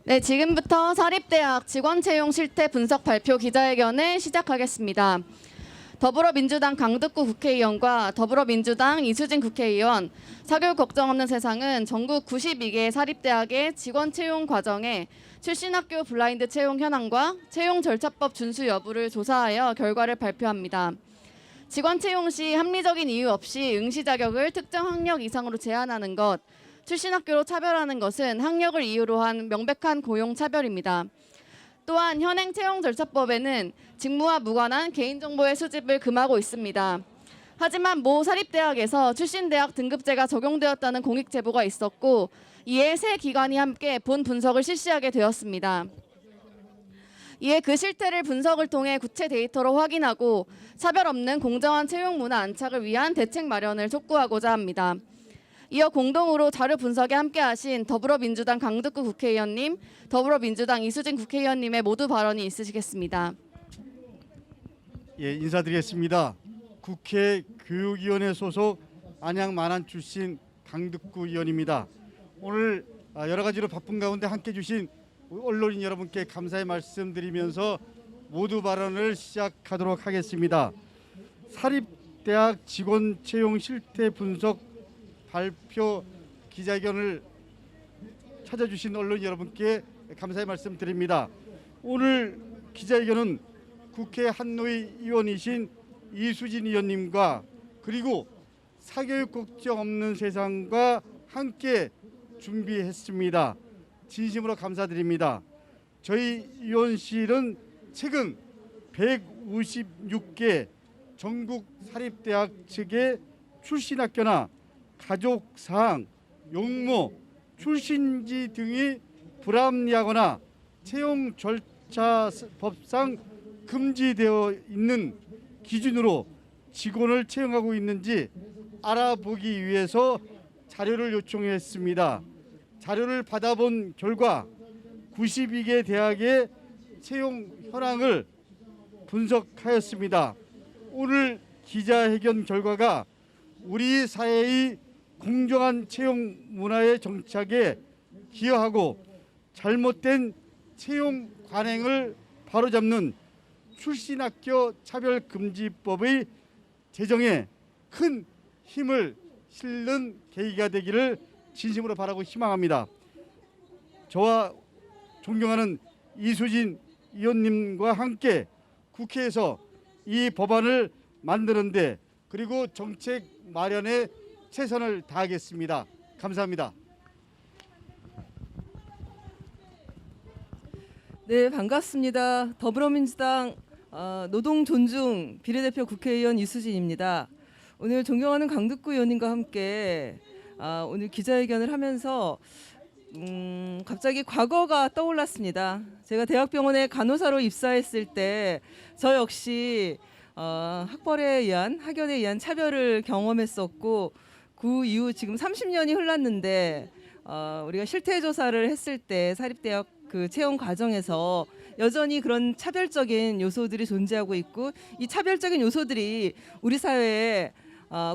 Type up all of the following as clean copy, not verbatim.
네, 지금부터 사립대학 직원 채용 실태 분석 발표 기자회견을 시작하겠습니다. 더불어민주당 강득구 국회의원과 더불어민주당 이수진 국회의원, 사교육 걱정 없는 세상은 전국 92개 사립대학의 직원 채용 과정에 출신 학교 블라인드 채용 현황과 채용 절차법 준수 여부를 조사하여 결과를 발표합니다. 직원 채용 시 합리적인 이유 없이 응시 자격을 특정 학력 이상으로 제한하는 것, 출신 학교로 차별하는 것은 학력을 이유로 한 명백한 고용 차별입니다. 또한 현행 채용 절차법에는 직무와 무관한 개인정보의 수집을 금하고 있습니다. 하지만 모 사립대학에서 출신 대학 등급제가 적용되었다는 공익 제보가 있었고, 이에 세 기관이 함께 본 분석을 실시하게 되었습니다. 이에 그 실태를 분석을 통해 구체 데이터로 확인하고 차별 없는 공정한 채용 문화 안착을 위한 대책 마련을 촉구하고자 합니다. 이어 공동으로 자료 분석에 함께하신 더불어민주당 강득구 국회의원님, 더불어민주당 이수진 국회의원님의 모두 발언이 있으시겠습니다. 예, 인사드리겠습니다. 국회 교육위원회 소속 안양 만안 출신 강득구 의원입니다. 오늘 여러 가지로 바쁜 가운데 함께 주신 언론인 여러분께 감사의 말씀드리면서 모두 발언을 시작하도록 하겠습니다. 사립대학 직원 채용 실태 분석 발표 기자회견을 찾아주신 언론인 여러분께 감사의 말씀드립니다. 오늘 기자회견은 국회 한노위 의원이신 이수진 의원님과 그리고 사교육 걱정 없는 세상과 함께 준비했습니다. 진심으로 감사드립니다. 저희 의원실은 최근 156개 전국 사립대학 측의 출신 학교나 가족사항, 용모, 출신지 등이 불합리하거나 채용 절차법상 금지되어 있는 기준으로 직원을 채용하고 있는지 알아보기 위해서 자료를 요청했습니다. 자료를 받아본 결과 92개 대학의 채용 현황을 분석하였습니다. 오늘 기자회견 결과가 우리 사회의 공정한 채용 문화의 정착에 기여하고 잘못된 채용 관행을 바로잡는 출신학교 차별금지법의 제정에 큰 힘을 실는 계기가 되기를 진심으로 바라고 희망합니다. 저와 존경하는 이수진 의원님과 함께 국회에서 이 법안을 만드는데 그리고 정책 마련에 최선을 다하겠습니다. 감사합니다. 네, 반갑습니다. 더불어민주당 노동존중 비례대표 국회의원 이수진입니다. 오늘 존경하는 강득구 의원님과 함께 오늘 기자회견을 하면서 갑자기 과거가 떠올랐습니다. 제가 대학병원에 간호사로 입사했을 때 저 역시 학벌에 의한 학연에 의한 차별을 경험했었고 그 이후 지금 30년이 흘렀는데 우리가 실태 조사를 했을 때 사립대학 그 채용 과정에서 여전히 그런 차별적인 요소들이 존재하고 있고 이 차별적인 요소들이 우리 사회에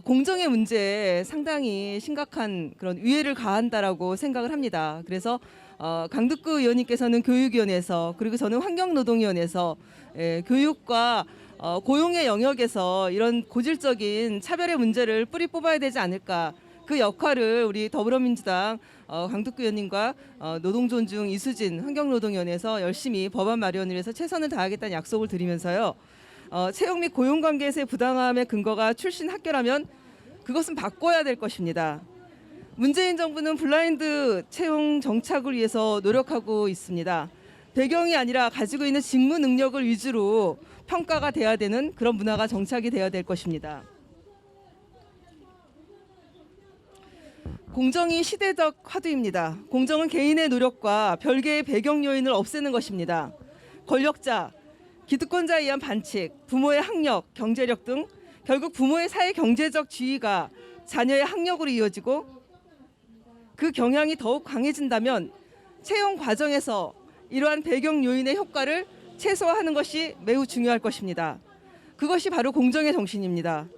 공정의 문제에 상당히 심각한 그런 위해를 가한다라고 생각을 합니다. 그래서 강득구 의원님께서는 교육위원회에서 그리고 저는 환경노동위원회에서 교육과 고용의 영역에서 이런 고질적인 차별의 문제를 뿌리 뽑아야 되지 않을까. 그 역할을 우리 더불어민주당 강득구 의원님과 노동존중 이수진 환경노동위원회에서 열심히 법안 마련을 위해서 최선을 다하겠다는 약속을 드리면서요. 채용 및 고용관계에서의 부당함의 근거가 출신 학교라면 그것은 바꿔야 될 것입니다. 문재인 정부는 블라인드 채용 정착을 위해서 노력하고 있습니다. 배경이 아니라 가지고 있는 직무 능력을 위주로 평가가 돼야 되는 그런 문화가 정착이 돼야 될 것입니다. 공정이 시대적 화두입니다. 공정은 개인의 노력과 별개의 배경 요인을 없애는 것입니다. 권력자, 기득권자에 의한 반칙, 부모의 학력, 경제력 등 결국 부모의 사회 경제적 지위가 자녀의 학력으로 이어지고 그 경향이 더욱 강해진다면 채용 과정에서 이러한 배경 요인의 효과를 최소화하는 것이 매우 중요할 것입니다. 그것이 바로 공정의 정신입니다.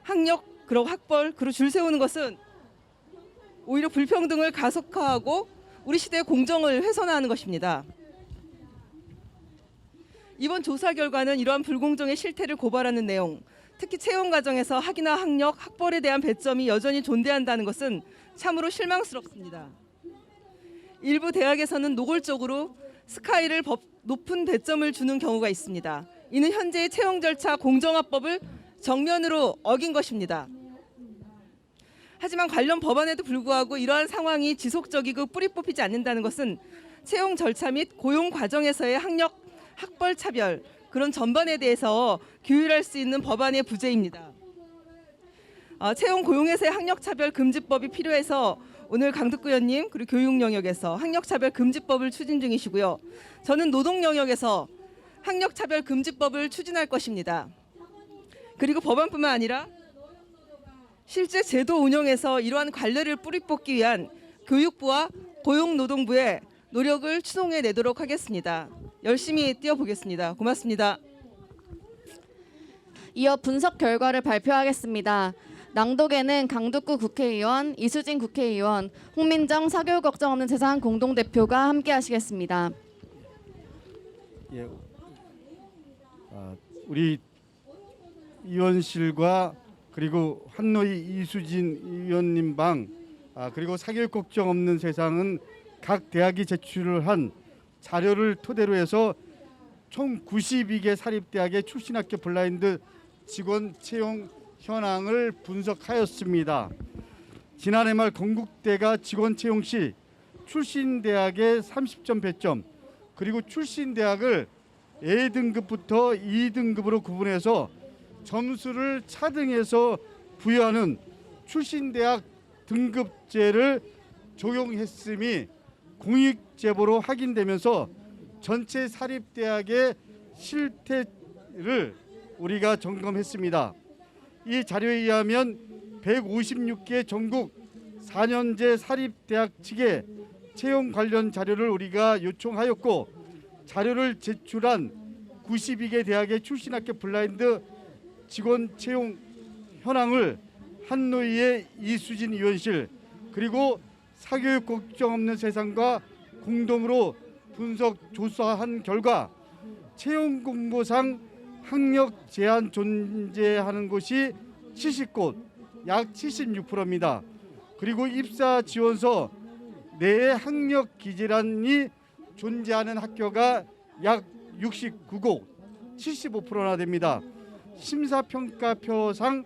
학력, 그리고 학벌, 그리고 줄 세우는 것은 오히려 불평등을 가속화하고 우리 시대의 공정을 훼손하는 것입니다. 이번 조사 결과는 이러한 불공정의 실태를 고발하는 내용, 특히 채용 과정에서 학위나 학력, 학벌에 대한 배점이 여전히 존재한다는 것은 참으로 실망스럽습니다. 일부 대학에서는 노골적으로 스카이를 높은 배점을 주는 경우가 있습니다. 이는 현재의 채용 절차 공정화법을 정면으로 어긴 것입니다. 하지만 관련 법안에도 불구하고 이러한 상황이 지속적이고 뿌리 뽑히지 않는다는 것은 채용 절차 및 고용 과정에서의 학력, 학벌 차별, 그런 전반에 대해서 규율할 수 있는 법안의 부재입니다. 채용 고용에서의 학력차별 금지법이 필요해서 오늘 강덕구 의원님 그리고 교육 영역에서 학력차별 금지법을 추진 중이시고요. 저는 노동 영역에서 학력차별 금지법을 추진할 것입니다. 그리고 법안뿐만 아니라 실제 제도 운영에서 이러한 관례를 뿌리 뽑기 위한 교육부와 고용노동부의 노력을 추동해 내도록 하겠습니다. 열심히 뛰어보겠습니다. 고맙습니다. 이어 분석 결과를 발표하겠습니다. 낭독에는 강덕구 국회의원, 이수진 국회의원, 홍민정 사교육 걱정 없는 세상 공동대표가 함께하시겠습니다. 예, 우리 의원실과 그리고 한노희 이수진 의원님 방 그리고 사교육 걱정 없는 세상은 각 대학이 제출을 한 자료를 토대로 해서 총 92개 사립대학의 출신학교 블라인드 직원 채용 현황을 분석하였습니다. 지난해 말 건국대가 직원 채용 시 출신 대학의 30점 배점 그리고 출신 대학을 A등급부터 2등급으로 구분해서 점수를 차등해서 부여하는 출신 대학 등급제를 적용했음이 공익 제보로 확인되면서 전체 사립대학의 실태를 우리가 점검했습니다. 이 자료에 의하면 156개 전국 4년제 사립대학 측에 채용 관련 자료를 우리가 요청하였고 자료를 제출한 92개 대학의 출신학교 블라인드 직원 채용 현황을 한노희의 이수진 의원실 그리고 사교육 걱정 없는 세상과 공동으로 분석 조사한 결과 채용 공고상 학력 제한 존재하는 곳이 70곳, 약 76%입니다. 그리고 입사 지원서 내에 학력 기재란이 존재하는 학교가 약 69곳, 75%나 됩니다. 심사평가표상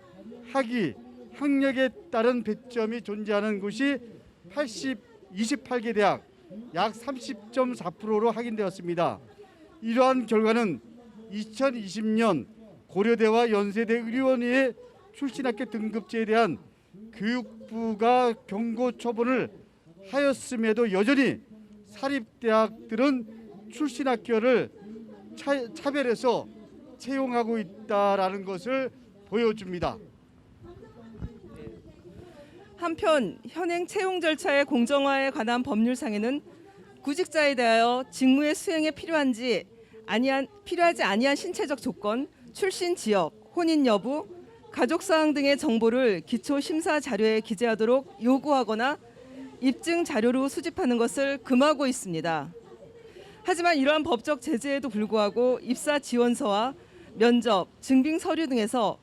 학위, 학력에 따른 배점이 존재하는 곳이 28개 대학, 약 30.4%로 확인되었습니다. 이러한 결과는 2020년 고려대와 연세대 의료원의 출신학교 등급제에 대한 교육부가 경고 처분을 하였음에도 여전히 사립대학들은 출신학교를 차별해서 채용하고 있다라는 것을 보여줍니다. 한편 현행 채용 절차의 공정화에 관한 법률상에는 구직자에 대하여 직무의 수행에 필요하지 아니한 신체적 조건, 출신 지역, 혼인 여부, 가족 사항 등의 정보를 기초 심사 자료에 기재하도록 요구하거나 입증 자료로 수집하는 것을 금하고 있습니다. 하지만 이러한 법적 제재에도 불구하고 입사 지원서와 면접, 증빙 서류 등에서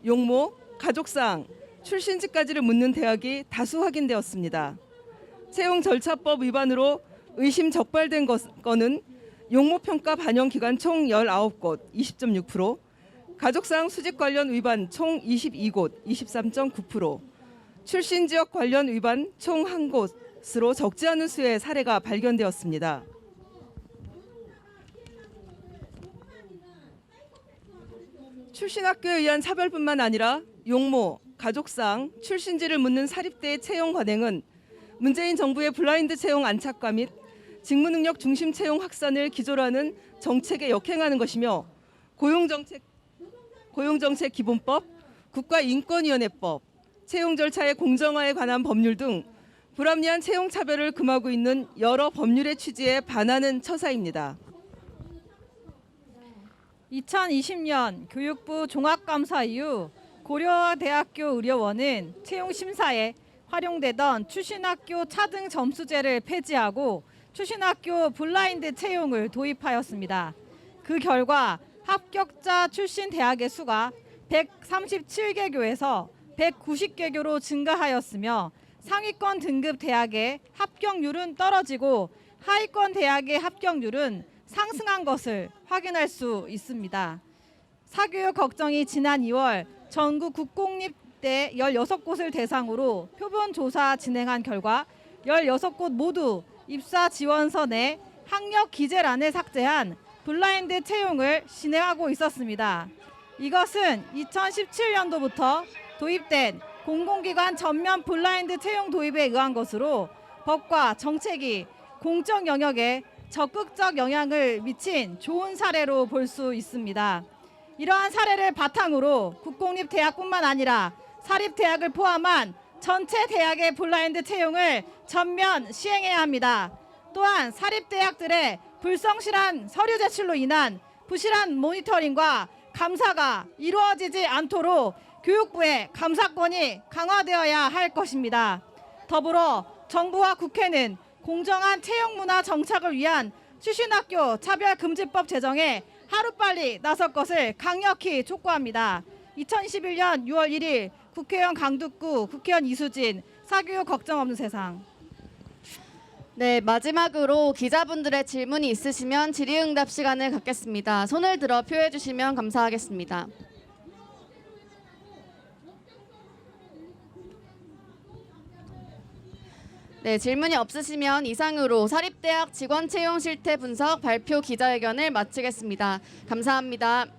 용모, 가족 사항, 출신지까지를 묻는 대학이 다수 확인되었습니다. 채용 절차법 위반으로 의심 적발된 건은 용모평가 반영 기간 총 19곳, 20.6%, 가족사항 수집 관련 위반 총 22곳, 23.9%, 출신 지역 관련 위반 총 1곳으로 적지 않은 수의 사례가 발견되었습니다. 출신 학교에 의한 차별뿐만 아니라 용모, 가족사항, 출신지를 묻는 사립대의 채용 관행은 문재인 정부의 블라인드 채용 안착과 및 직무능력 중심 채용 확산을 기조로 하는 정책에 역행하는 것이며 고용정책 기본법, 국가인권위원회법, 채용 절차의 공정화에 관한 법률 등 불합리한 채용 차별을 금하고 있는 여러 법률의 취지에 반하는 처사입니다. 2020년 교육부 종합감사 이후 고려대학교 의료원은 채용 심사에 활용되던 추신학교 차등 점수제를 폐지하고 추신학교 블라인드 채용을 도입하였습니다. 그 결과 합격자 출신 대학의 수가 137개교에서 190개교로 증가하였으며 상위권 등급 대학의 합격률은 떨어지고 하위권 대학의 합격률은 상승한 것을 확인할 수 있습니다. 사교육 걱정이 지난 2월 전국 국공립대 16곳을 대상으로 표본 조사 진행한 결과 16곳 모두 입사 지원서 내 학력 기재란을 삭제한 블라인드 채용을 진행하고 있었습니다. 이것은 2017년도부터 도입된 공공기관 전면 블라인드 채용 도입에 의한 것으로 법과 정책이 공적 영역에 적극적 영향을 미친 좋은 사례로 볼 수 있습니다. 이러한 사례를 바탕으로 국공립대학뿐만 아니라 사립대학을 포함한 전체 대학의 블라인드 채용을 전면 시행해야 합니다. 또한 사립대학들의 불성실한 서류 제출로 인한 부실한 모니터링과 감사가 이루어지지 않도록 교육부의 감사권이 강화되어야 할 것입니다. 더불어 정부와 국회는 공정한 채용 문화 정착을 위한 추신학교 차별금지법 제정에 하루빨리 나설 것을 강력히 촉구합니다. 2021년 6월 1일 국회의원 강두구, 국회의원 이수진, 사교육 걱정 없는 세상. 네, 마지막으로 기자분들의 질문이 있으시면 질의응답 시간을 갖겠습니다. 손을 들어 표해 주시면 감사하겠습니다. 네, 질문이 없으시면 이상으로 사립대학 직원 채용 실태 분석 발표 기자회견을 마치겠습니다. 감사합니다.